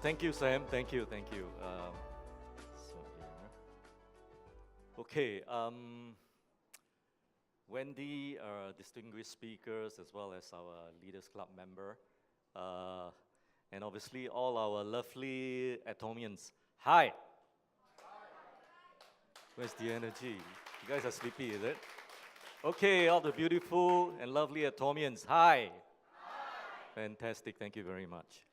Thank you, Sam. Thank you, thank you. So here. Okay, Wendy, our distinguished speakers, as well as our Leaders Club member, and obviously all our lovely Atomians. Hi. Where's the energy? You guys are sleepy, is it? Okay, all the beautiful and lovely Atomians. Hi. Fantastic. Thank you very much.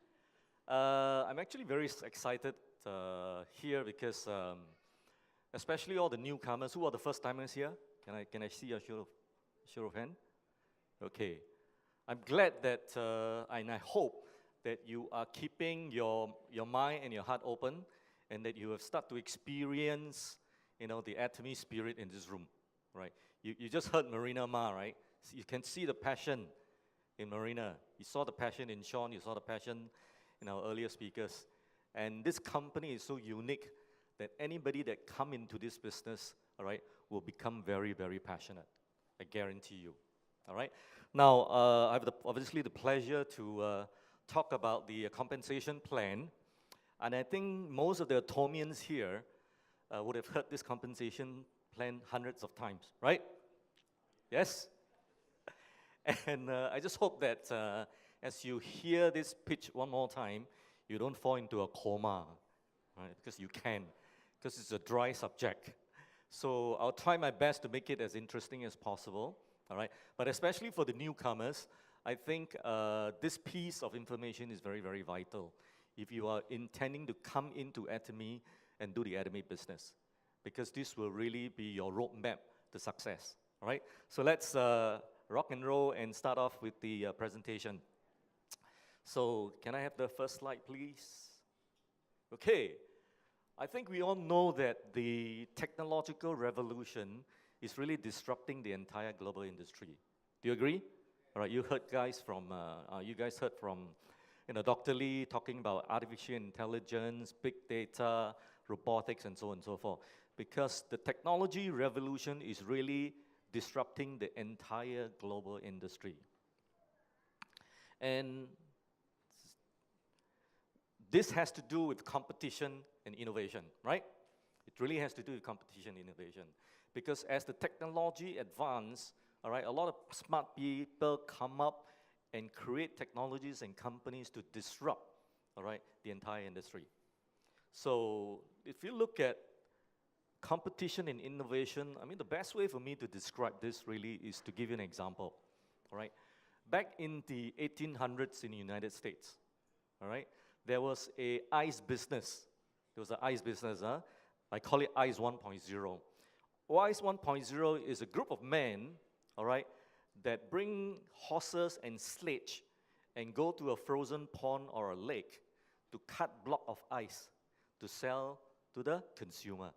I'm actually very excited here because, especially all the newcomers. Who are the first timers here? Can I see a show of hand? Okay. I'm glad that, and I hope that you are keeping your mind and your heart open, and that you have started to experience, the Atomy spirit in this room, right? You just heard Marina Ma, right? So you can see the passion in Marina. You saw the passion in Sean. You saw the passion in our earlier speakers. And this company is so unique that anybody that come into this business, all right, will become very, very passionate. I guarantee you, all right? Now, I have obviously the pleasure to talk about the compensation plan. And I think most of the Atomians here would have heard this compensation plan hundreds of times, right? Yes? And I just hope that as you hear this pitch one more time, you don't fall into a coma, right? Because you can, because it's a dry subject. So I'll try my best to make it as interesting as possible, all right? But especially for the newcomers, I think this piece of information is very, very vital if you are intending to come into Atomy and do the Atomy business, because this will really be your roadmap to success, all right? So let's rock and roll and start off with the presentation. So can I have the first slide, please? Okay. I think we all know that the technological revolution is really disrupting the entire global industry. Do you agree? All right, you guys heard from Dr. Lee talking about artificial intelligence, big data, robotics, and so on and so forth. Because the technology revolution is really disrupting the entire global industry. And this has to do with competition and innovation, right? It really has to do with competition and innovation. Because as the technology advances, all right, a lot of smart people come up and create technologies and companies to disrupt, all right, the entire industry. So if you look at competition and innovation, I mean, the best way for me to describe this really is to give you an example, all right? Back in the 1800s in the United States, all right, there was a ice business. There was an ice business, I call it Ice 1.0. Ice 1.0 is a group of men, all right, that bring horses and sledge and go to a frozen pond or a lake to cut block of ice to sell to the consumer.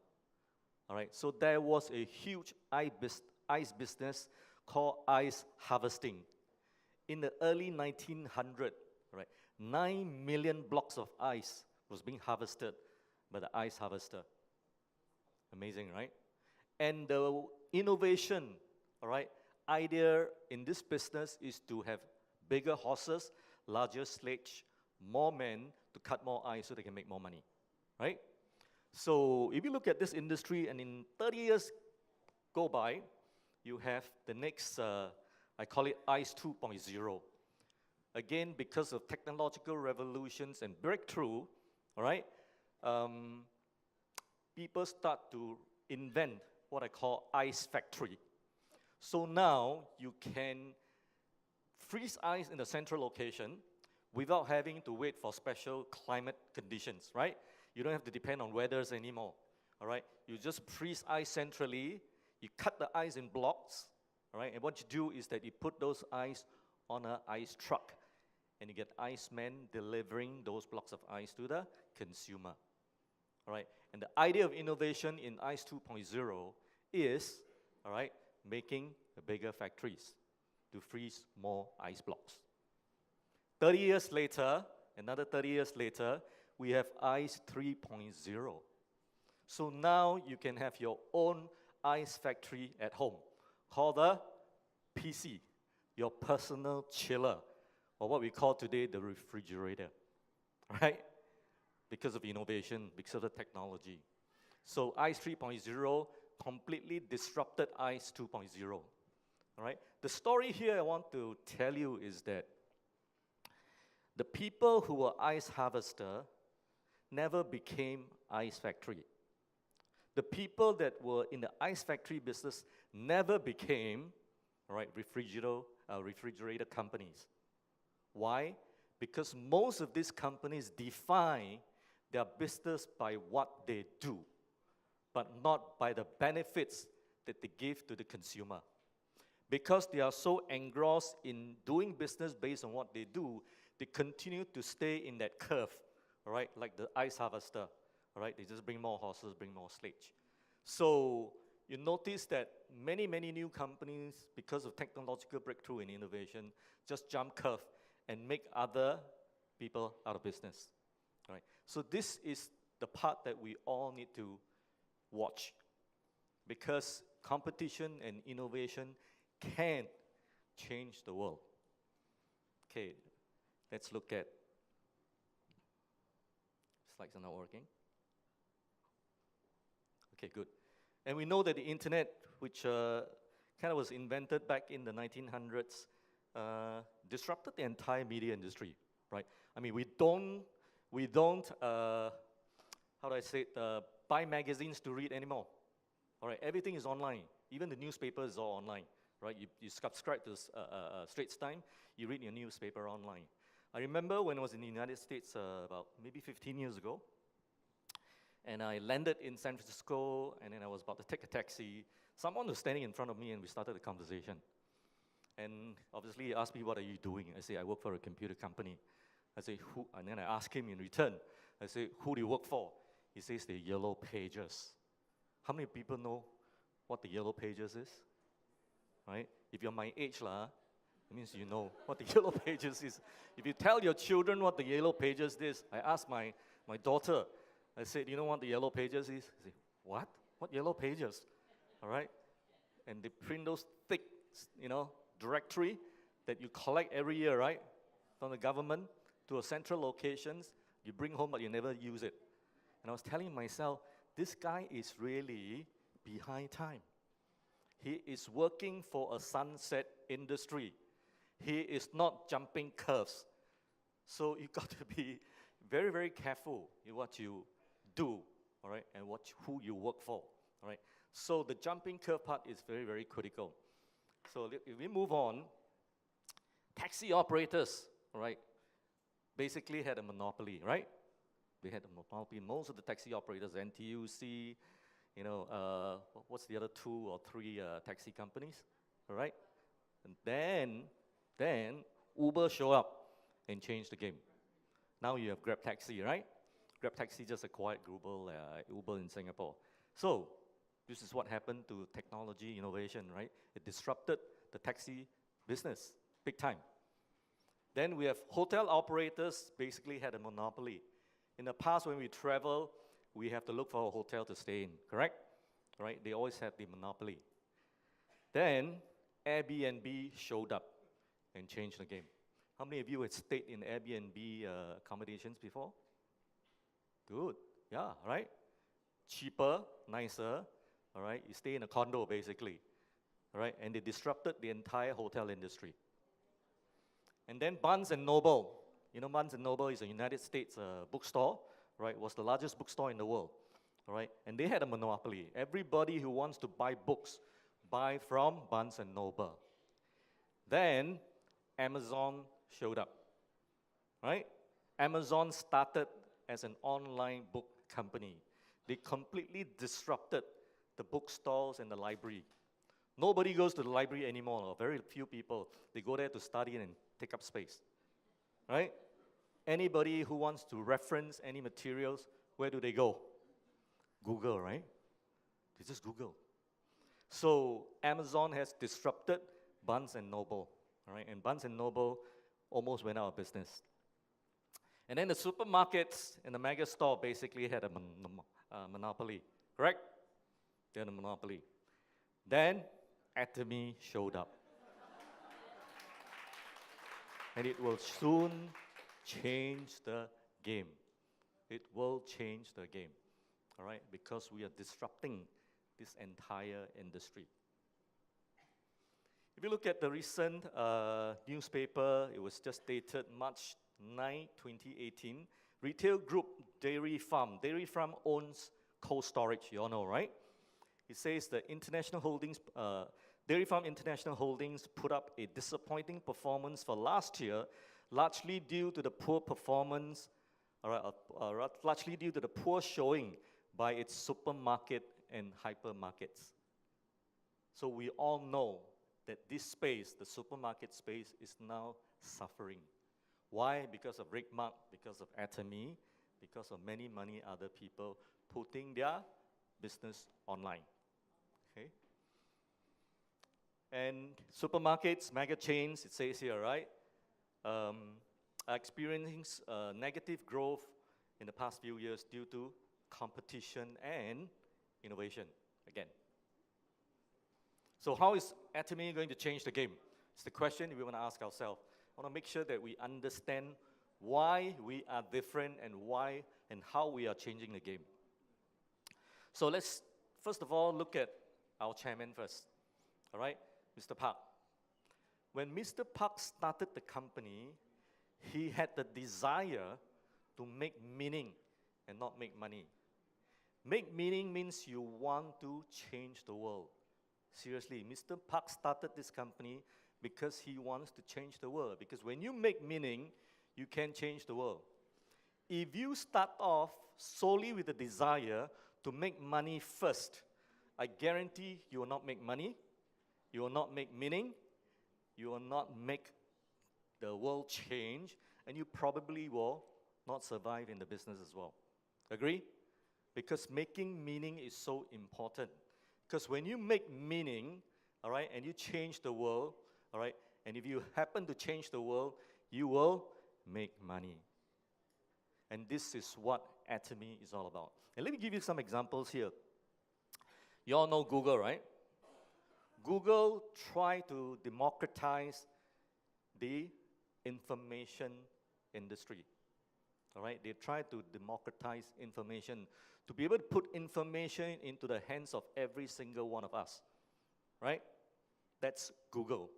All right, so there was a huge ice business called ice harvesting. In the early 1900s, right, 9 million blocks of ice was being harvested by the ice harvester. Amazing, right? And the innovation, all right, idea in this business is to have bigger horses, larger sledge, more men to cut more ice so they can make more money, right? So if you look at this industry, and in 30 years go by, you have the next, I call it Ice 2.0. Again, because of technological revolutions and breakthrough, all right, people start to invent what I call ice factory. So now you can freeze ice in a central location without having to wait for special climate conditions, right? You don't have to depend on weathers anymore, all right? You just freeze ice centrally, you cut the ice in blocks, all right? And what you do is that you put those ice on an ice truck, and you get icemen delivering those blocks of ice to the consumer, all right? And the idea of innovation in Ice 2.0 is, all right, making bigger factories to freeze more ice blocks. 30 years later, another 30 years later, we have Ice 3.0. So now you can have your own ice factory at home, called the PC, your personal chiller, or what we call today the refrigerator, right? because of innovation, because of the technology. So ICE 3.0 completely disrupted ICE 2.0. All right? The story here I want to tell you is that the people who were ice harvester never became ice factory. The people that were in the ice factory business never became, all right, refrigerator companies. Why? Because most of these companies define their business by what they do, but not by the benefits that they give to the consumer. Because they are so engrossed in doing business based on what they do, they continue to stay in that curve, all right, like the ice harvester, all right? They just bring more horses, bring more sledge. So you notice that many, many new companies, because of technological breakthrough and innovation, just jump curve and make other people out of business, all right? So this is the part that we all need to watch, because competition and innovation can change the world. Okay, let's look at, slides are not working. Okay, good. And we know that the internet, which kind of was invented back in the 1900s, disrupted the entire media industry, right? I mean, we don't how do I say it, buy magazines to read anymore. All right, everything is online. Even the newspaper is all online, right? You subscribe to Straits Times, you read your newspaper online. I remember when I was in the United States about maybe 15 years ago, and I landed in San Francisco, and then I was about to take a taxi. Someone was standing in front of me, and we started a conversation. And obviously, he asked me, what are you doing? I say, I work for a computer company. I say, who? And then I asked him in return, I say, who do you work for? He says, the Yellow Pages. How many people know what the Yellow Pages is? Right? If you're my age, it means you know what the Yellow Pages is. If you tell your children what the Yellow Pages is, I asked my daughter, I said, you know what the Yellow Pages is? I said, what? What Yellow Pages? All right? And they print those thick, directory that you collect every year, right? From the government to a central locations. You bring home, but you never use it. And I was telling myself, this guy is really behind time. He is working for a sunset industry. He is not jumping curves. So you got to be very, very careful in what you do, all right, and who you work for, all right. So the jumping curve part is very, very critical. So if we move on, taxi operators, all right, basically had a monopoly, right? They had a monopoly. Most of the taxi operators, NTUC, what's the other 2 or 3 taxi companies, all right? And then Uber showed up and changed the game. Now you have Grab Taxi, right? Grab Taxi just acquired Uber in Singapore. So this is what happened to technology innovation, right? It disrupted the taxi business big time. Then we have hotel operators, basically had a monopoly. In the past, when we travel, we have to look for a hotel to stay in, correct? Right? They always had the monopoly. Then Airbnb showed up and changed the game. How many of you had stayed in Airbnb accommodations before? Good, yeah, right? Cheaper, nicer, all right? You stay in a condo, basically, all right? And they disrupted the entire hotel industry. And then Barnes & Noble. You know, Barnes & Noble is a United States bookstore, right? Was the largest bookstore in the world, all right? And they had a monopoly. Everybody who wants to buy books, buy from Barnes & Noble. Then Amazon showed up, right? Amazon started as an online book company. They completely disrupted the bookstores and the library. Nobody goes to the library anymore, or very few people. They go there to study and take up space, right? Anybody who wants to reference any materials, where do they go? Google, right? They just Google. So Amazon has disrupted Barnes & Noble, all right? And Barnes & Noble almost went out of business. And then the supermarkets and the mega store basically had a monopoly, correct? They had a monopoly. Then Atomy showed up. And it will soon change the game. It will change the game, all right? Because we are disrupting this entire industry. If you look at the recent newspaper, it was just dated March 9, 2018. Retail group Dairy Farm. Dairy Farm owns Cold Storage, you all know, right? It says the International Holdings, Dairy Farm International Holdings put up a disappointing performance for last year, largely due to the poor performance, largely due to the poor showing by its supermarket and hypermarkets. So we all know that this space, the supermarket space, is now suffering. Why? Because of Rick Mark, because of Atomy, because of many other people putting their business online. Okay? And supermarkets, mega chains, it says here, right, are experiencing negative growth in the past few years due to competition and innovation, again. So how is Atomy going to change the game? It's the question we want to ask ourselves. I want to make sure that we understand why we are different and why and how we are changing the game. So let's first of all look at our chairman first, all right, Mr. Park. When Mr. Park started the company, he had the desire to make meaning and not make money. Make meaning means you want to change the world. Seriously, Mr. Park started this company because he wants to change the world. Because when you make meaning, you can change the world. If you start off solely with the desire to make money first, I guarantee you will not make money, you will not make meaning, you will not make the world change, and you probably will not survive in the business as well. Agree? Because making meaning is so important. Because when you make meaning, all right, and you change the world, all right, and if you happen to change the world, you will make money. And this is what Atomy is all about. And let me give you some examples here. You all know Google, right? Google tried to democratize the information industry. All right, they tried to democratize information, to be able to put information into the hands of every single one of us, right? That's Google,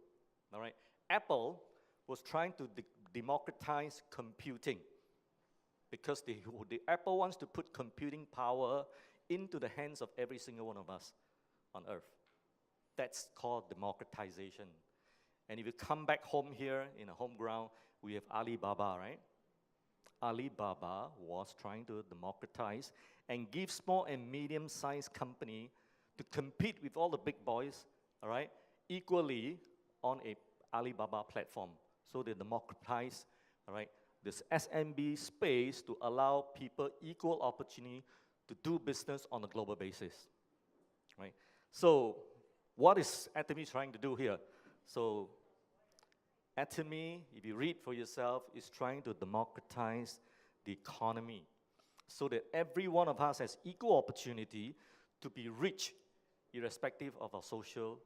all right? Apple was trying to democratize computing because the Apple wants to put computing power into the hands of every single one of us on earth. That's called democratization. And if you come back home here in a home ground, we have Alibaba, right? Alibaba was trying to democratize and give small and medium-sized company to compete with all the big boys, all right, equally on a Alibaba platform. So they democratize, all right, this SMB space to allow people equal opportunity to do business on a global basis, right? So what is Atomy trying to do here? So Atomy, if you read for yourself, is trying to democratize the economy so that every one of us has equal opportunity to be rich, irrespective of our social,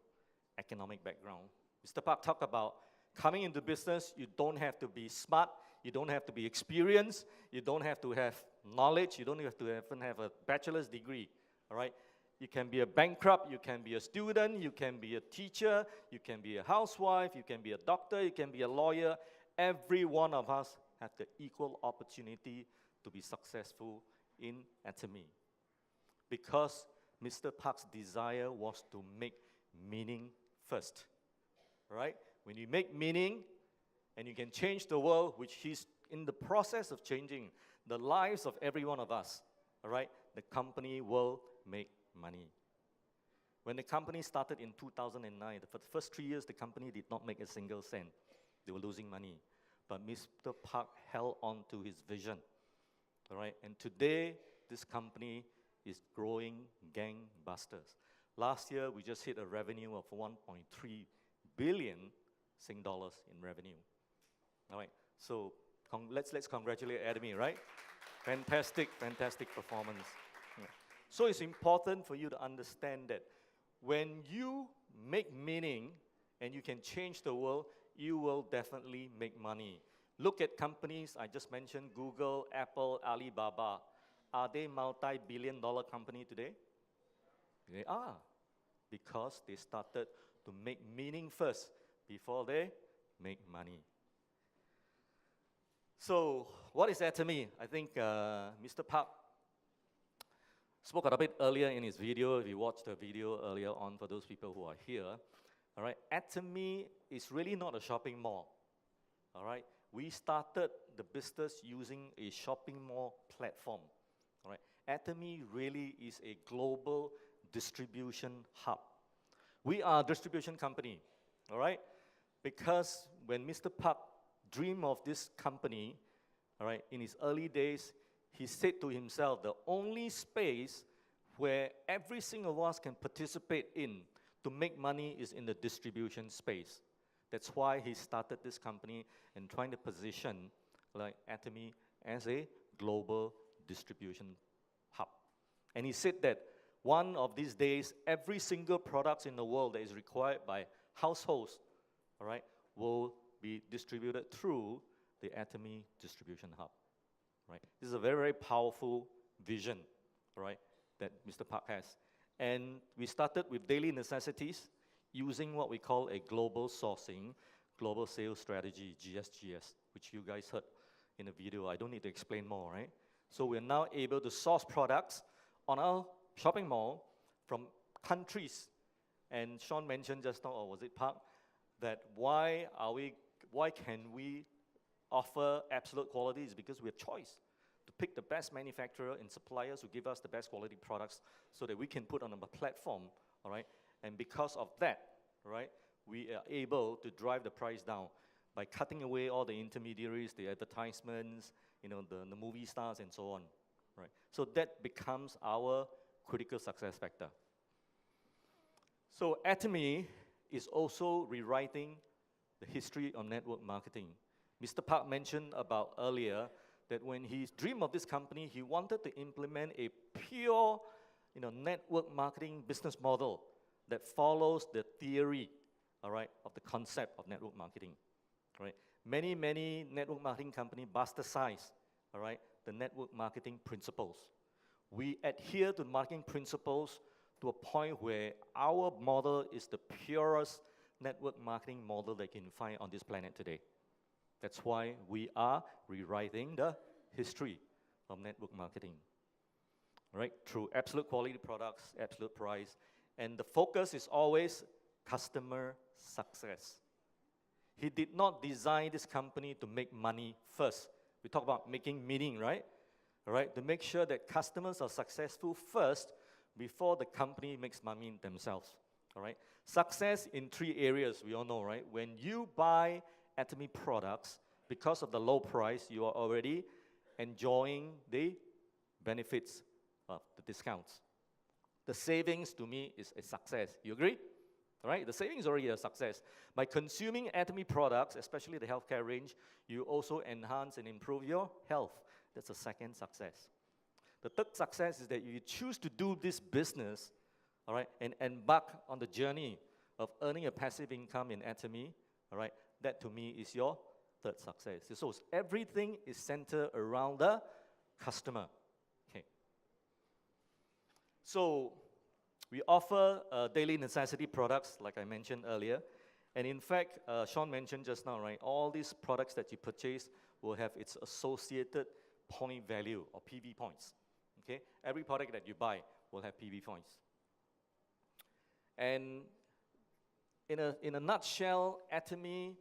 economic background. Mr. Park talked about coming into business, you don't have to be smart, you don't have to be experienced, you don't have to have knowledge, you don't have to even have a bachelor's degree, all right? You can be a bankrupt, you can be a student, you can be a teacher, you can be a housewife, you can be a doctor, you can be a lawyer. Every one of us have the equal opportunity to be successful in Atomy. Because Mr. Park's desire was to make meaning first, right? When you make meaning and you can change the world, which he's in the process of changing the lives of every one of us, all right, the company will make money. When the company started in 2009, for the first 3 years, the company did not make a single cent. They were losing money. But Mr. Park held on to his vision, all right? And today, this company is growing gangbusters. Last year, we just hit a revenue of 1.3 billion Sing dollars in revenue. All right, so let's congratulate Atomy, right? Fantastic performance. Yeah. So it's important for you to understand that when you make meaning and you can change the world, you will definitely make money. Look at companies I just mentioned, Google, Apple, Alibaba. Are they multi-billion-dollar company today? They are, because they started to make meaning first before they make money. So, what is Atomy? I think Mr. Park spoke a bit earlier in his video. If you watched the video earlier on, for those people who are here, all right, Atomy is really not a shopping mall. All right, we started the business using a shopping mall platform. All right, Atomy really is a global distribution hub. We are a distribution company. All right, because when Mr. Park dreamed of this company, all right, in his early days, he said to himself, the only space where every single one of us can participate in to make money is in the distribution space. That's why he started this company and trying to position like Atomy as a global distribution hub. And he said that one of these days, every single product in the world that is required by households, all right, will be distributed through the Atomy distribution hub. Right? This is a very, very powerful vision, right, that Mr. Park has. And we started with daily necessities using what we call a global sourcing, global sales strategy, GSGS, which you guys heard in the video. I don't need to explain more, right? So we're now able to source products on our shopping mall from countries. And Sean mentioned just now, or was it Park, that why can we offer absolute quality is because we have choice to pick the best manufacturer and suppliers who give us the best quality products so that we can put on a platform, all right? And because of that, right, we are able to drive the price down by cutting away all the intermediaries, the advertisements, you know, the movie stars and so on, right? So that becomes our critical success factor. So Atomy is also rewriting the history of network marketing. Mr. Park mentioned about earlier that when he dreamed of this company, he wanted to implement a pure, you know, network marketing business model that follows the theory, all right, of the concept of network marketing, right? Many network marketing companies bastardize, all right, the network marketing principles. We adhere to marketing principles to a point where our model is the purest network marketing model that you can find on this planet today. That's why we are rewriting the history of network marketing, right? Through absolute quality products, absolute price, and the focus is always customer success. He did not design this company to make money first. We talk about making meaning, right? All right, to make sure that customers are successful first before the company makes money themselves, all right? Success in 3 areas, we all know, right? When you buy Atomy products, because of the low price, you are already enjoying the benefits of the discounts. The savings, to me, is a success. You agree? All right? The savings is already a success. By consuming Atomy products, especially the healthcare range, you also enhance and improve your health. That's a second success. The third success is that you choose to do this business, all right, and embark on the journey of earning a passive income in Atomy, all right, that to me is your third success. So everything is centered around the customer. Okay. So we offer daily necessity products, like I mentioned earlier. And in fact, Sean mentioned just now, right, all these products that you purchase will have its associated point value, or PV points. Okay? Every product that you buy will have PV points. And in a nutshell, Atomy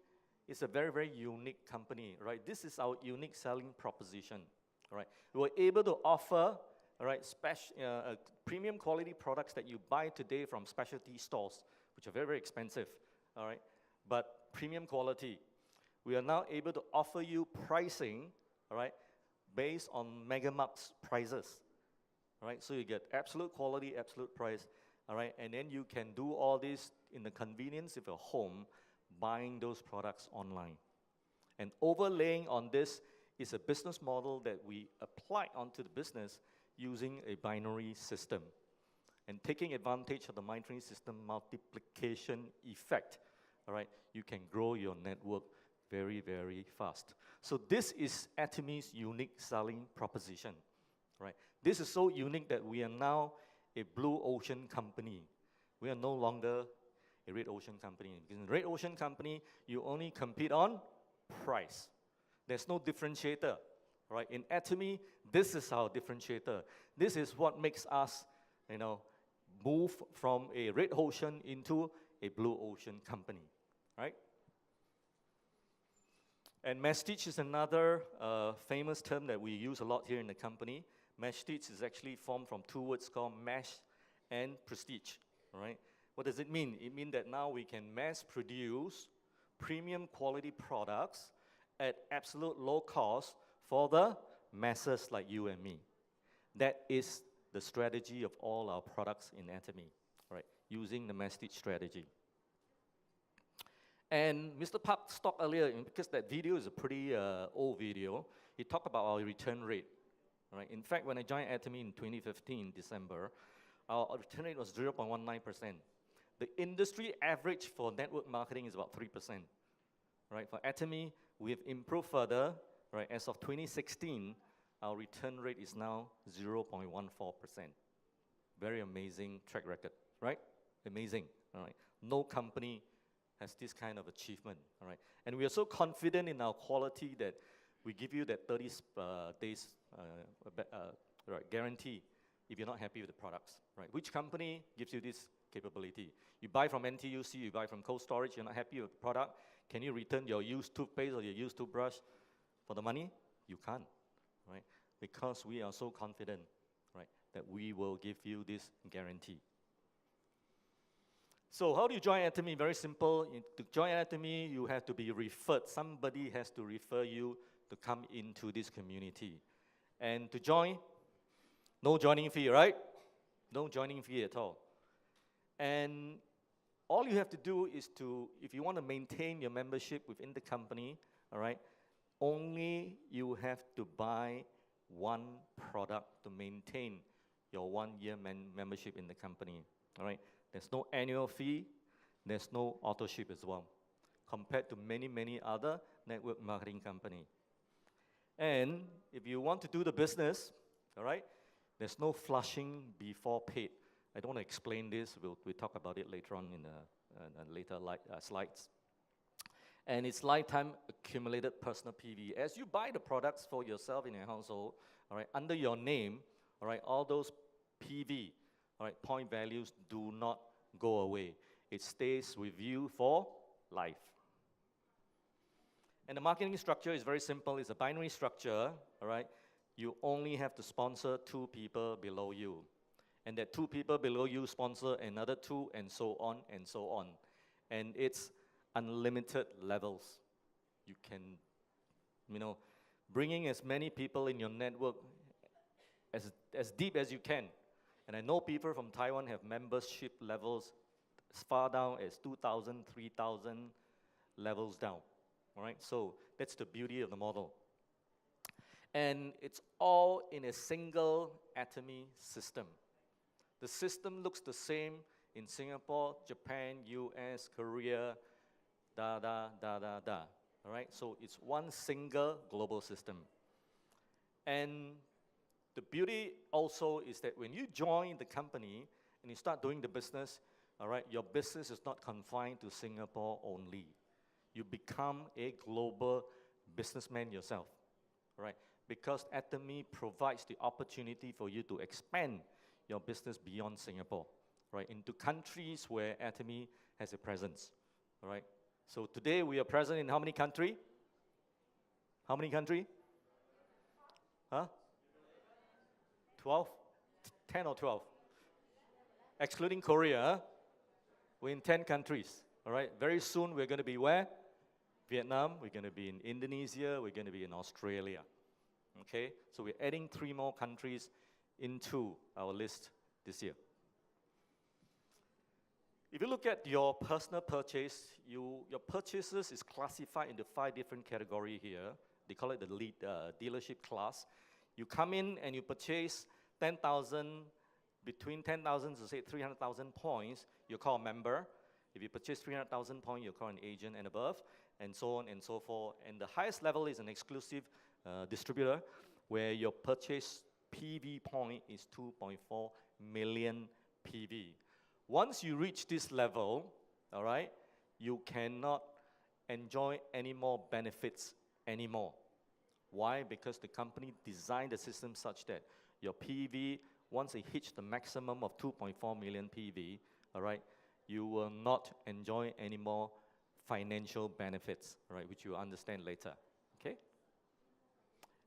is a very, very unique company, right? This is our unique selling proposition, right? We were able to offer, all right, premium quality products that you buy today from specialty stores, which are very, very expensive, all right? But premium quality. We are now able to offer you pricing, all right, based on Megamark's prices, all right? So you get absolute quality, absolute price, all right? And then you can do all this in the convenience of your home, buying those products online. And overlaying on this is a business model that we apply onto the business using a binary system. And taking advantage of the binary system multiplication effect, all right, you can grow your network very, very fast. So this is Atomy's unique selling proposition, right? This is so unique that we are now a blue ocean company. We are no longer a red ocean company. Because in red ocean company, you only compete on price. There's no differentiator, right? In Atomy, this is our differentiator. This is what makes us, move from a red ocean into a blue ocean company, right? And prestige is another famous term that we use a lot here in the company. Prestige is actually formed from two words called mass and prestige, right? What does it mean? It means that now we can mass produce premium quality products at absolute low cost for the masses like you and me. That is the strategy of all our products in Atomy, right? Using the prestige strategy. And Mr. Park talked earlier, because that video is a pretty old video, he talked about our return rate, right? In fact, when I joined Atomy in 2015, December, our return rate was 0.19%. The industry average for network marketing is about 3%, right? For Atomy, we have improved further, right? As of 2016, our return rate is now 0.14%. Very amazing track record, right? Amazing, all right? No company has this kind of achievement, all right? And we are so confident in our quality that we give you that 30 days guarantee if you're not happy with the products, right? Which company gives you this capability? You buy from NTUC, you buy from Cold Storage, you're not happy with the product, can you return your used toothpaste or your used toothbrush for the money? You can't, right? Because we are so confident, right, that we will give you this guarantee. So how do you join Atomy? Very simple. To join Atomy, you have to be referred. Somebody has to refer you to come into this community. And to join, no joining fee, right? No joining fee at all. And all you have to do is to, if you want to maintain your membership within the company, all right, only you have to buy one product to maintain your 1-year membership in the company, all right? There's no annual fee, there's no auto ship as well, compared to many, many other network marketing companies. And if you want to do the business, all right, there's no flushing before paid. I don't want to explain this, we'll talk about it later on in later slides. And it's lifetime accumulated personal PV. As you buy the products for yourself in your household, all right, under your name, all right, all those PV, all right, point values do not go away. It stays with you for life. And the marketing structure is very simple. It's a binary structure, all right? You only have to sponsor 2 people below you. And that 2 people below you sponsor another 2, and so on and so on. And it's unlimited levels. You can, bring in as many people in your network as deep as you can. And I know people from Taiwan have membership levels as far down as 2,000, 3,000 levels down, all right? So that's the beauty of the model. And it's all in a single Atomy system. The system looks the same in Singapore, Japan, US, Korea, all right? So it's one single global system. And the beauty also is that when you join the company and you start doing the business, all right, your business is not confined to Singapore only. You become a global businessman yourself, right? Because Atomy provides the opportunity for you to expand your business beyond Singapore, right, into countries where Atomy has a presence, all right? So today we are present in how many countries? How many countries? Huh? 12? 10 or 12? Excluding Korea, we're in 10 countries, all right? Very soon we're going to be where? Vietnam, we're going to be in Indonesia, we're going to be in Australia, okay? So we're adding 3 more countries into our list this year. If you look at your personal purchase, your purchases is classified into 5 different categories here. They call it the lead dealership class. You come in and you purchase 10,000, between 10,000 to say 300,000 points, you're called a member. If you purchase 300,000 points, you're called an agent and above, and so on and so forth. And the highest level is an exclusive distributor, where your purchase PV point is 2.4 million PV. Once you reach this level, all right, you cannot enjoy any more benefits anymore. Why? Because the company designed the system such that your PV, once it hits the maximum of 2.4 million PV, all right, you will not enjoy any more financial benefits, all right, which you will understand later, okay?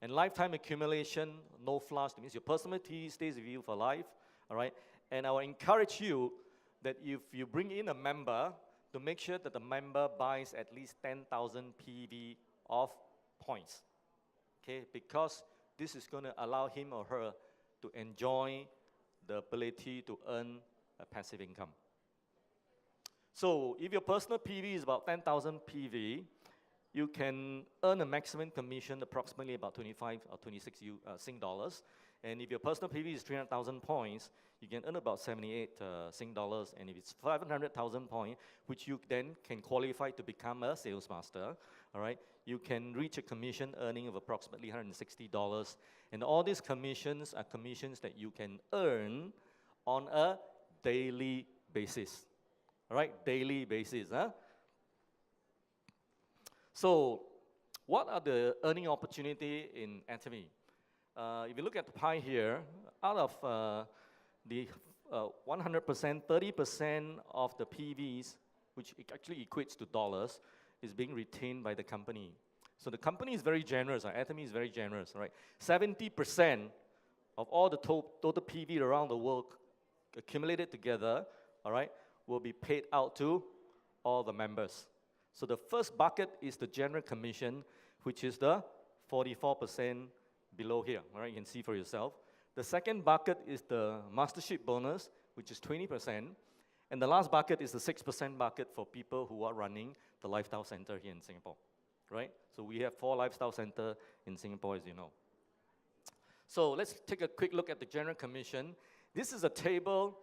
And lifetime accumulation, no flush, that means your personal PV stays with you for life, all right? And I will encourage you that if you bring in a member, to make sure that the member buys at least 10,000 PV of points, okay? Because this is going to allow him or her to enjoy the ability to earn a passive income. So if your personal PV is about 10,000 PV, you can earn a maximum commission approximately about 25 or 26 Sing dollars. And if your personal PV is 300,000 points, you can earn about 78 Sing dollars. And if it's 500,000 points, which you then can qualify to become a sales master, all right, you can reach a commission earning of approximately $160. And all these commissions are commissions that you can earn on a daily basis. All right, daily basis. Huh? So, what are the earning opportunity in Atomy? If you look at the pie here, out of the 100%, 30% of the PVs, which actually equates to dollars, is being retained by the company. So the company is very generous. Atomy is very generous, right? 70% of all the total PV around the world accumulated together, all right, will be paid out to all the members. So the first bucket is the general commission, which is the 44% below here, all right? You can see for yourself. The second bucket is the mastership bonus, which is 20%. And the last bucket is the 6% bucket for people who are running the lifestyle center here in Singapore, right? So we have 4 lifestyle centers in Singapore, as you know. So let's take a quick look at the general commission. This is a table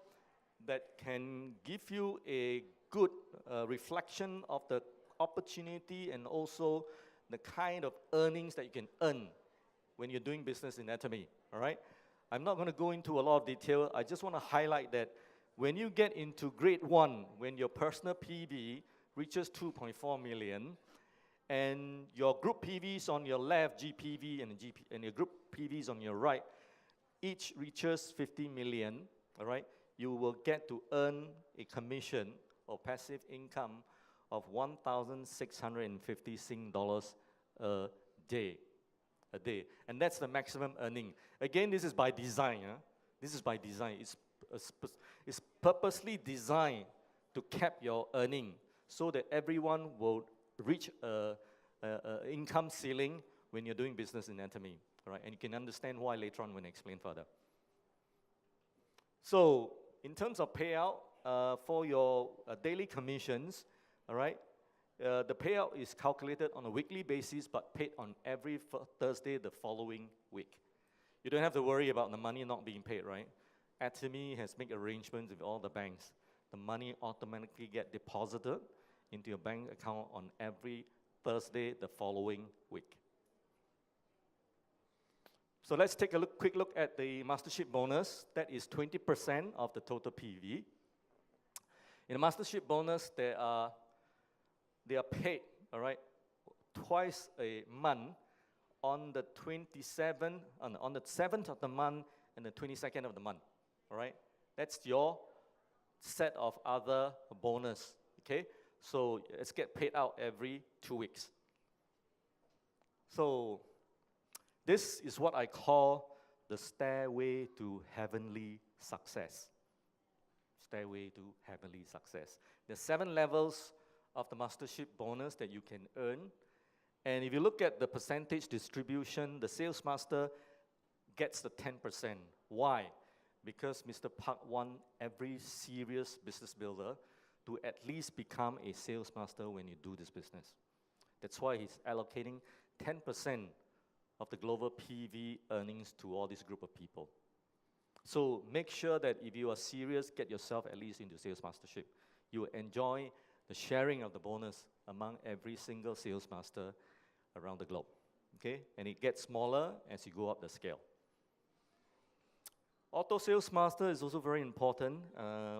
that can give you a good reflection of the opportunity and also the kind of earnings that you can earn when you're doing business in Atomy, all right? I'm not going to go into a lot of detail. I just want to highlight that when you get into grade 1, when your personal PV reaches 2.4 million, and your group PVs on your left, GPV, and your group PVs on your right, each reaches 50 million, all right? You will get to earn a commission or passive income of 1,650 Sing dollars a day. And that's the maximum earning. Again, this is by design. This is by design. It's purposely designed to cap your earning so that everyone will reach an income ceiling when you're doing business in Atomy. All right? And you can understand why later on when I explain further. So, in terms of payout for your daily commissions, all right, the payout is calculated on a weekly basis but paid on every Thursday the following week. You don't have to worry about the money not being paid, right? Atomy has made arrangements with all the banks. The money automatically gets deposited into your bank account on every Thursday the following week. So let's take a quick look at the mastership bonus. That is 20% of the total PV. In the mastership bonus, they are paid, all right, twice a month on the 27th, on the 7th of the month and the 22nd of the month, all right? That's your set of other bonus, okay? So it's get paid out every 2 weeks. So this is what I call the stairway to heavenly success. Stairway to heavenly success. There's 7 levels of the mastership bonus that you can earn. And if you look at the percentage distribution, the sales master gets the 10%. Why? Because Mr. Park wants every serious business builder to at least become a sales master when you do this business. That's why he's allocating 10% of the global PV earnings to all this group of people. So make sure that if you are serious, get yourself at least into sales mastership. you enjoy the sharing of the bonus among every single sales master around the globe. Okay? And it gets smaller as you go up the scale. Auto sales master is also very important.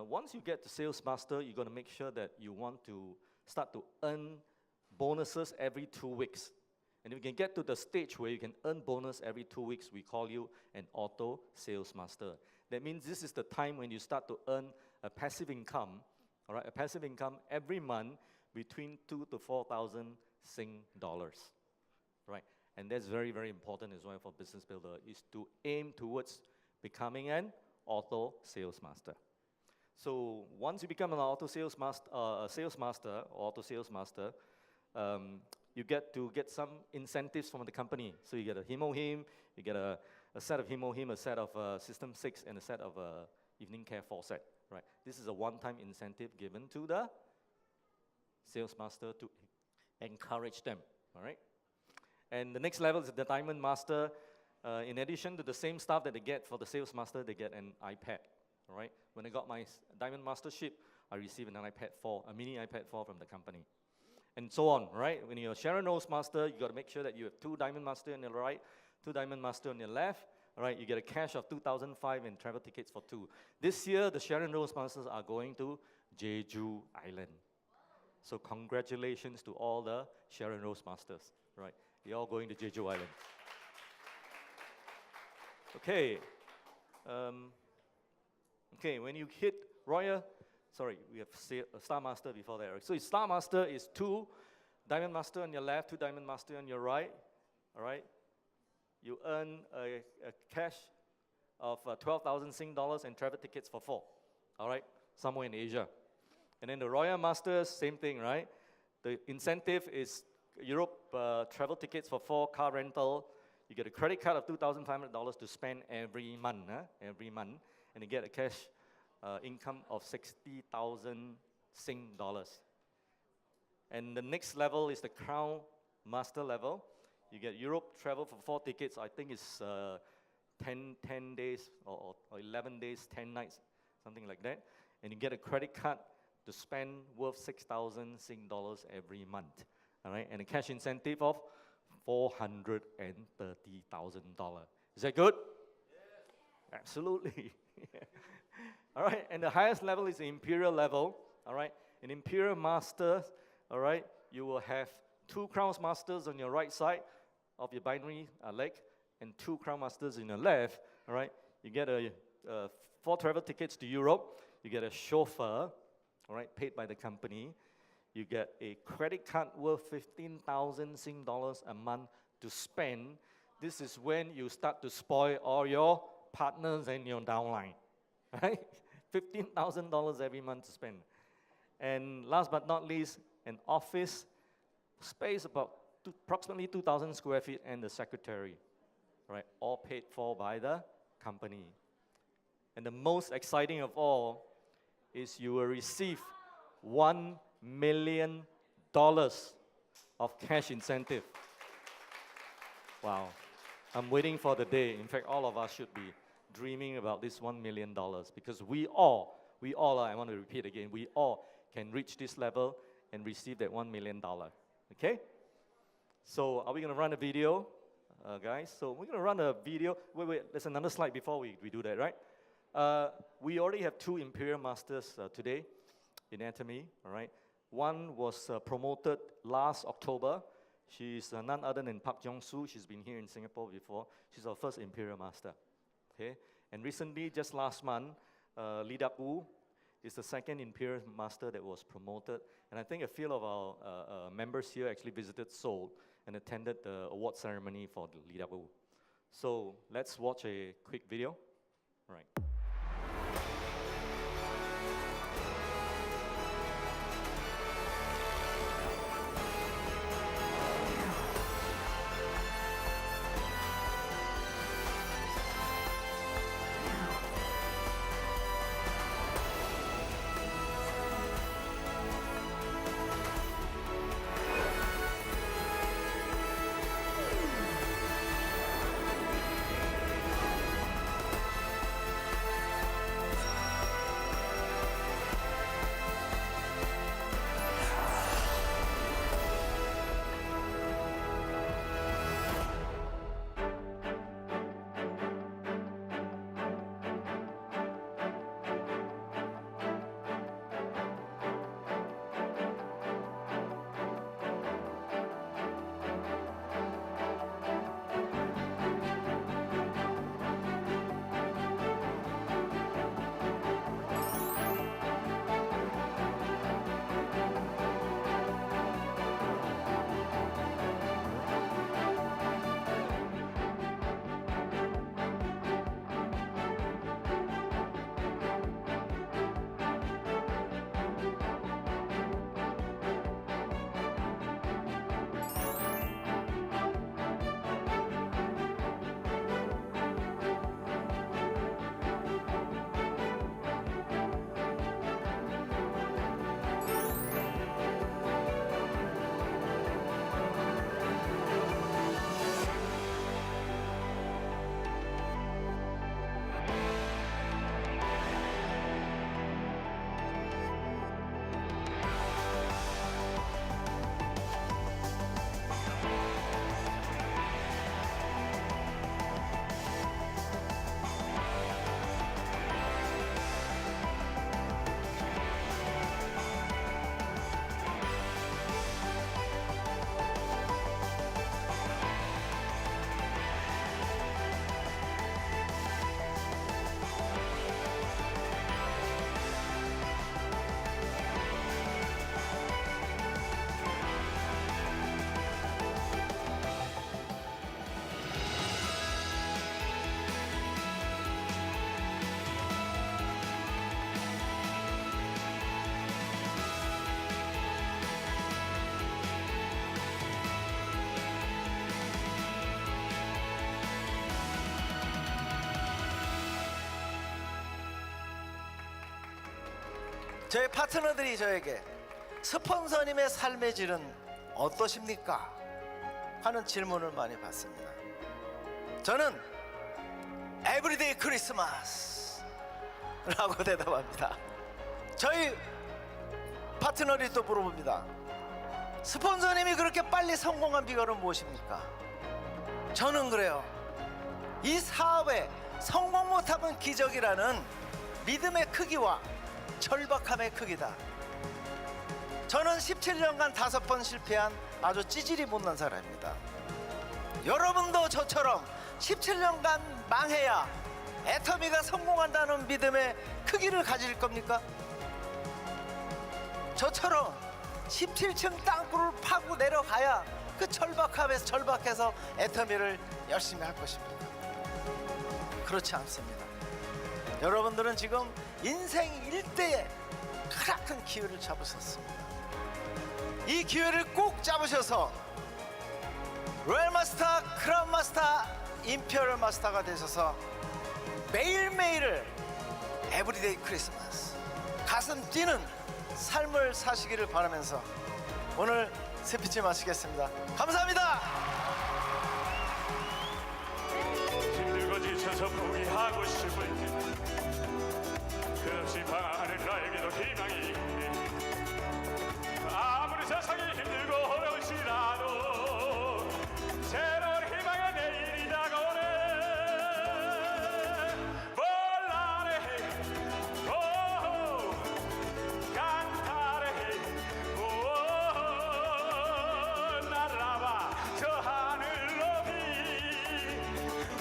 Once you get to sales master, you're going to make sure that you want to start to earn bonuses every 2 weeks. And if you can get to the stage where you can earn bonus every 2 weeks, we call you an auto sales master. That means this is the time when you start to earn a passive income, all right, a passive income every month between 2,000 to 4,000 Sing dollars, right? And that's very, very important as well for business builder, is to aim towards becoming an auto sales master. So once you become an auto sales master, you get to get some incentives from the company. So you get a Himo-Him, you get a set of Himo-Him, a set of System 6, and a set of Evening Care 4 set, right? This is a one-time incentive given to the sales master to encourage them, all right? And the next level is the Diamond Master. In addition to the same stuff that they get for the sales master, they get an iPad, all right? When I got my Diamond Mastership, I received an iPad 4, a mini iPad 4 from the company. And so on, right? When you're a Sharon Rose Master, you got to make sure that you have 2 Diamond Master on your right, 2 Diamond Master on your left, all right? You get a cash of 2,005 and travel tickets for 2. This year, the Sharon Rose Masters are going to Jeju Island. So congratulations to all the Sharon Rose Masters, right? You're all going to Jeju Island. Okay. Okay, when you hit Royal, sorry, we have Star Master before that. Right? So Star Master is 2 Diamond Master on your left, 2 Diamond Master on your right, all right? You earn a cash of 12,000 Sing dollars and travel tickets for 4, all right? Somewhere in Asia. And then the Royal Masters, same thing, right? The incentive is Europe travel tickets for 4, car rental. You get a credit card of $2,500 to spend every month, every month. And you get a cash income of 60,000 Sing dollars. And the next level is the Crown Master level. You get Europe travel for 4 tickets. I think it's 10 days or 11 days, 10 nights, something like that. And you get a credit card to spend worth 6,000 Sing dollars every month. All right, and a cash incentive of $430,000. Is that good? Yes. Absolutely. All right, and the highest level is the Imperial level. All right, an Imperial Master. All right, you will have 2 Crown Masters on your right side of your binary leg, and 2 Crown Masters in your left. All right, you get 4 travel tickets to Europe. You get a chauffeur, all right, paid by the company. You get a credit card worth 15,000 Sing dollars a month to spend. This is when you start to spoil all your partners and your downline, right? $15,000 every month to spend. And last but not least, an office space about approximately 2,000 square feet and the secretary, right? All paid for by the company. And the most exciting of all is you will receive $1 million of cash incentive. Wow. I'm waiting for the day. In fact, all of us should be dreaming about this $1 million because we all, I want to repeat again, we all can reach this level and receive that $1 million. Okay? So are we going to run a video, guys? So we're going to run a video. Wait, there's another slide before we do that, right? We already have 2 Imperial Masters today in Atomy, all right? One was promoted last October. She's none other than Park Jong-soo. She's been here in Singapore before. She's our first Imperial Master, okay? And recently, just last month, Lee Dak-woo is the second Imperial Master that was promoted. And I think a few of our members here actually visited Seoul and attended the award ceremony for Lee Dak-woo. So let's watch a quick video. All right. 저희 파트너들이 저에게 스폰서님의 삶의 질은 어떠십니까? 하는 질문을 많이 받습니다. 저는 에브리데이 크리스마스 라고 대답합니다. 저희 파트너들이 또 물어봅니다. 스폰서님이 그렇게 빨리 성공한 비결은 무엇입니까? 저는 그래요. 이 사업에 성공 못하면 기적이라는 믿음의 크기와 절박함의 크기다. 저는 17년간 5번 실패한 아주 찌질이 못난 사람입니다. 여러분도 저처럼 17년간 망해야 애터미가 성공한다는 믿음의 크기를 가질 겁니까? 저처럼 17층 땅굴을 파고 내려가야 그 절박함에서 절박해서 애터미를 열심히 할 것입니다. 그렇지 않습니다. 여러분들은 지금 인생 일대에 크나큰 기회를 잡으셨습니다. 이 기회를 꼭 잡으셔서 로얄 마스터, 크라운 마스터, 임페리얼 마스터가 되셔서 매일매일을 에브리데이 크리스마스 가슴 뛰는 삶을 사시기를 바라면서 오늘 스피치 마치겠습니다. 감사합니다. 힘들고 지쳐서 포기하고 싶을 때 끝없이 방황하는 나에게도 희망이 있네. 아무리 세상이 힘들고 어려울지라도 새로운 희망의 내일이 다가오네. 볼라레 오 깐타레 오 날아봐 저 하늘 높이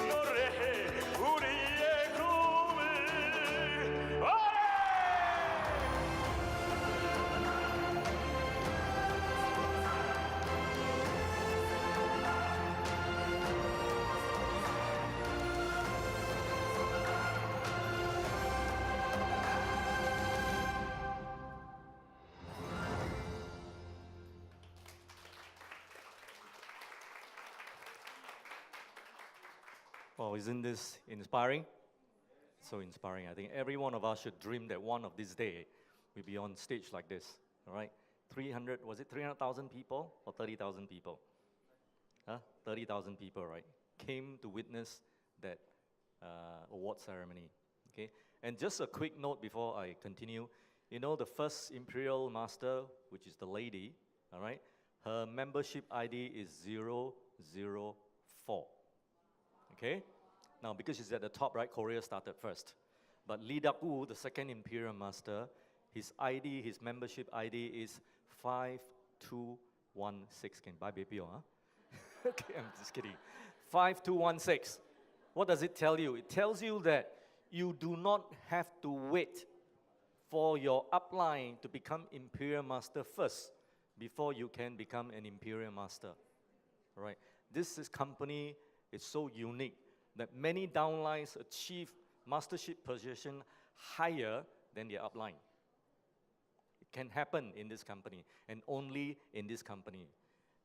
노래해 우리의 꿈을. 오래! Well, isn't this inspiring? So inspiring. I think every one of us should dream that one of this day we'll be on stage like this. All right? 300, was it 300,000 people or 30,000 people? 30,000 people, right? Came to witness that award ceremony. Okay? And just a quick note before I continue. You know, the first Imperial Master, which is the lady, all right? Her membership ID is 004. Okay? Now, because she's at the top, right, Korea started first. But Lee Dak-woo, the second Imperial Master, his ID, his membership ID is 5216. Can buy baby, huh? Okay, I'm just kidding. 5216. What does it tell you? It tells you that you do not have to wait for your upline to become Imperial Master first before you can become an Imperial Master. All right? This company is so unique that many downlines achieve mastership position higher than their upline. It can happen in this company, and only in this company.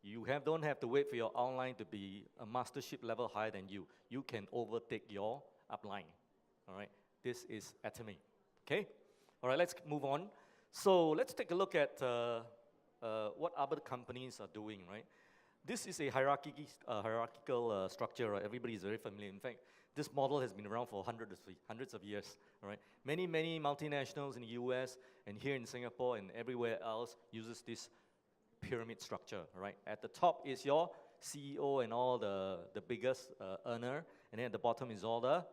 You don't have to wait for your outline to be a mastership level higher than you. You can overtake your upline. All right? This is Atomy. Okay? All right, let's move on. So let's take a look at what other companies are doing, right? This is a hierarchical structure, right? Everybody is very familiar. In fact, this model has been around for hundreds of years, all right? Many multinationals in the US and here in Singapore and everywhere else uses this pyramid structure, right? At the top is your CEO and all the biggest earner, and then at the bottom is all the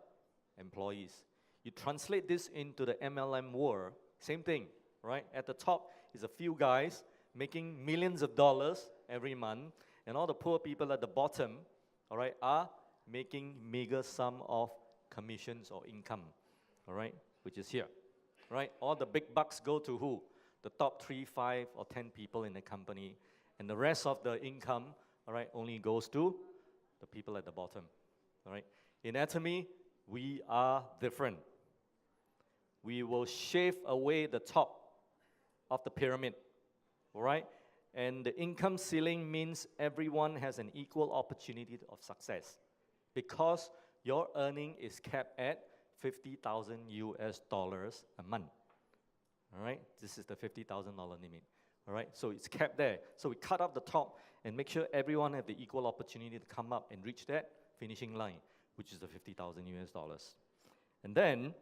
employees. You translate this into the MLM world, same thing, right? At the top is a few guys making millions of dollars every month, and all the poor people at the bottom, all right, are making meager sum of commissions or income, all right, which is here, right? All the big bucks go to who? The top 3, 5, or 10 people in the company, and the rest of the income, all right, only goes to the people at the bottom, all right? In Atomy, we are different. We will shave away the top of the pyramid, all right? And the income ceiling means everyone has an equal opportunity of success because your earning is capped at $50,000 US a month, All right, this is the $50,000 limit. All right, so it's kept there. So we cut off the top and make sure everyone have the equal opportunity to come up and reach that finishing line, which is the 50,000 US dollars. And then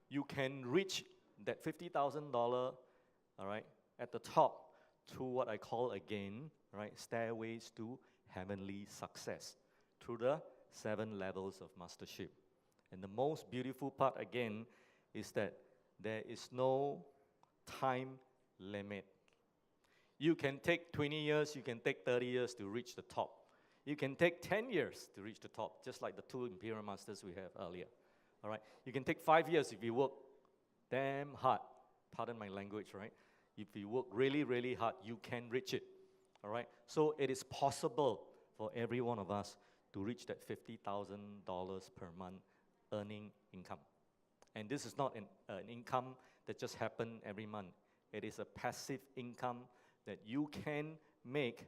you can reach that $50,000, all right, at the top through what I call again, right, stairways to heavenly success through the 7 levels of mastership. And the most beautiful part again is that there is no time limit. You can take 20 years, you can take 30 years to reach the top. You can take 10 years to reach the top, just like the 2 Imperial Masters we have earlier. All right? You can take 5 years if you work damn hard. Pardon my language, right? If you work really, really hard, you can reach it. All right? So it is possible for every one of us to reach that $50,000 per month earning income. And this is not an income that just happens every month. It is a passive income that you can make,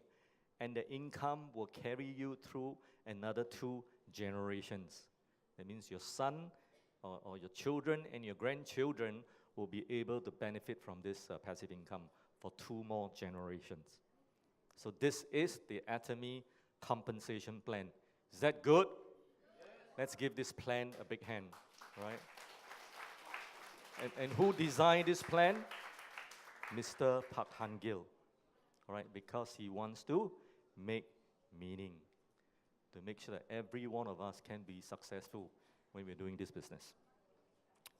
and the income will carry you through another 2 generations. That means your son or your children and your grandchildren will be able to benefit from this passive income for 2 more generations. So this is the Atomy compensation plan. Is that good? Yes. Let's give this plan a big hand, right? And who designed this plan? Mr. Park Han-gil, all right, because he wants to make meaning, to make sure that every one of us can be successful when we're doing this business.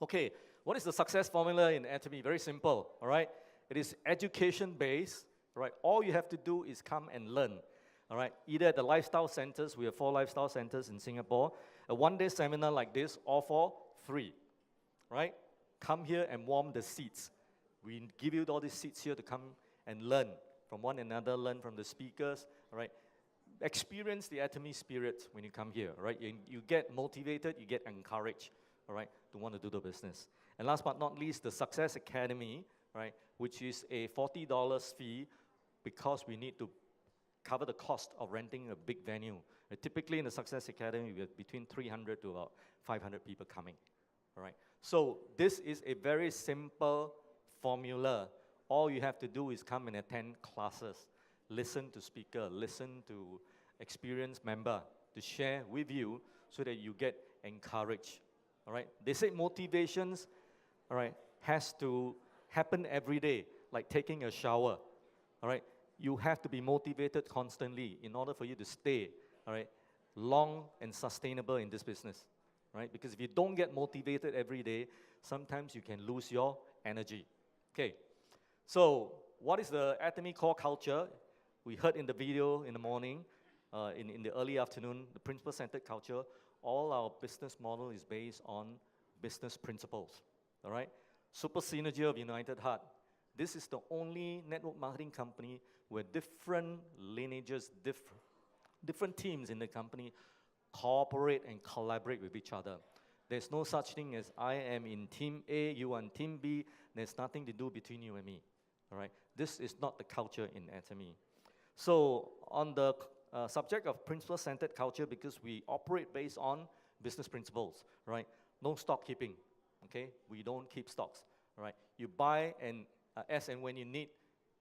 Okay, what is the success formula in Atomy? Very simple, all right? It is education-based, right? All you have to do is come and learn, all right? Either at the lifestyle centers, we have 4 lifestyle centers in Singapore, a 1-day seminar like this, all for free, right? Come here and warm the seats. We give you all these seats here to come and learn from one another, learn from the speakers, all right? Experience the Atomy spirit when you come here, right? You get motivated, you get encouraged, all right, to want to do the business. And last but not least, the Success Academy, right, which is a $40 fee because we need to cover the cost of renting a big venue. Typically in the Success Academy, we have between 300 to about 500 people coming, all right? So this is a very simple formula. All you have to do is come and attend classes, listen to speaker, listen to experienced member to share with you so that you get encouraged, all right? They say motivations, all right, has to happen every day, like taking a shower, all right? You have to be motivated constantly in order for you to stay, all right, long and sustainable in this business, right? Because if you don't get motivated every day, sometimes you can lose your energy. Okay, so what is the Atomy core culture? We heard in the video in the morning, in the early afternoon, the principle-centered culture. All our business model is based on business principles, all right? Super Synergy of United Heart. This is the only network marketing company where different lineages, different teams in the company cooperate and collaborate with each other. There's no such thing as I am in team A, you are in team B. There's nothing to do between you and me, all right? This is not the culture in Atomy. So on the subject of principle-centered culture, because we operate based on business principles, right? No stock keeping, okay? We don't keep stocks, all right? You buy and as and when you need,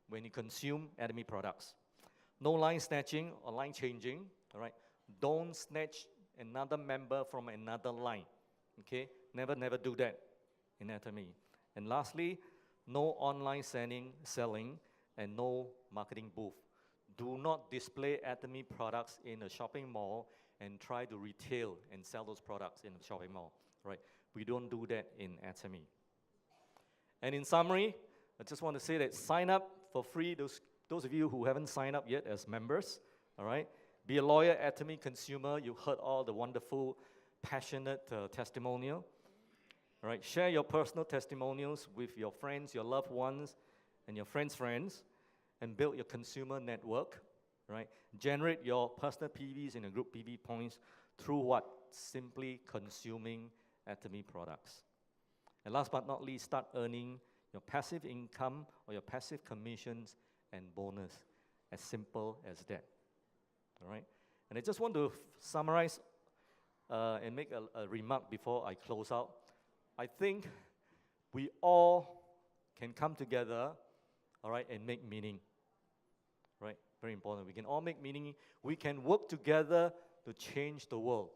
when you consume Atomy products. No line snatching or line changing, all right? Don't snatch another member from another line, okay? Never do that in Atomy. And lastly, no online selling, and no marketing booth. Do not display Atomy products in a shopping mall and try to retail and sell those products in a shopping mall, right? We don't do that in Atomy. And in summary, I just want to say that sign up for free, those of you who haven't signed up yet as members, all right? Be a loyal Atomy consumer. You heard all the wonderful, passionate testimonial. All right, share your personal testimonials with your friends, your loved ones, and your friends' friends, and build your consumer network, right? Generate your personal PVs and your group PV points through what? Simply consuming Atomy products. And last but not least, start earning your passive income or your passive commissions and bonus. As simple as that, all right? And I just want to summarize and make a remark before I close out. I think we all can come together, all right, and make meaning. Right? Very important. We can all make meaning. We can work together to change the world.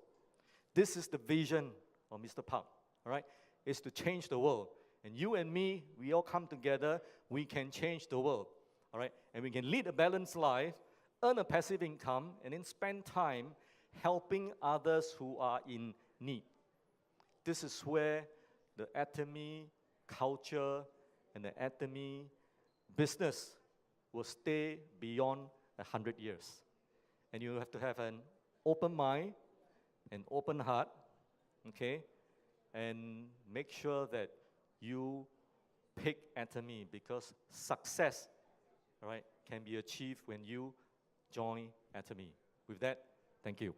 This is the vision of Mr. Park, all right? Is to change the world. And you and me, we all come together, we can change the world, all right? And we can lead a balanced life, earn a passive income, and then spend time helping others who are in need. This is where the Atomy culture and the Atomy business will stay beyond 100 years. And you have to have an open mind, an open heart, okay? And make sure that you pick Atomy because success, all right, can be achieved when you join Atomy. With that, thank you.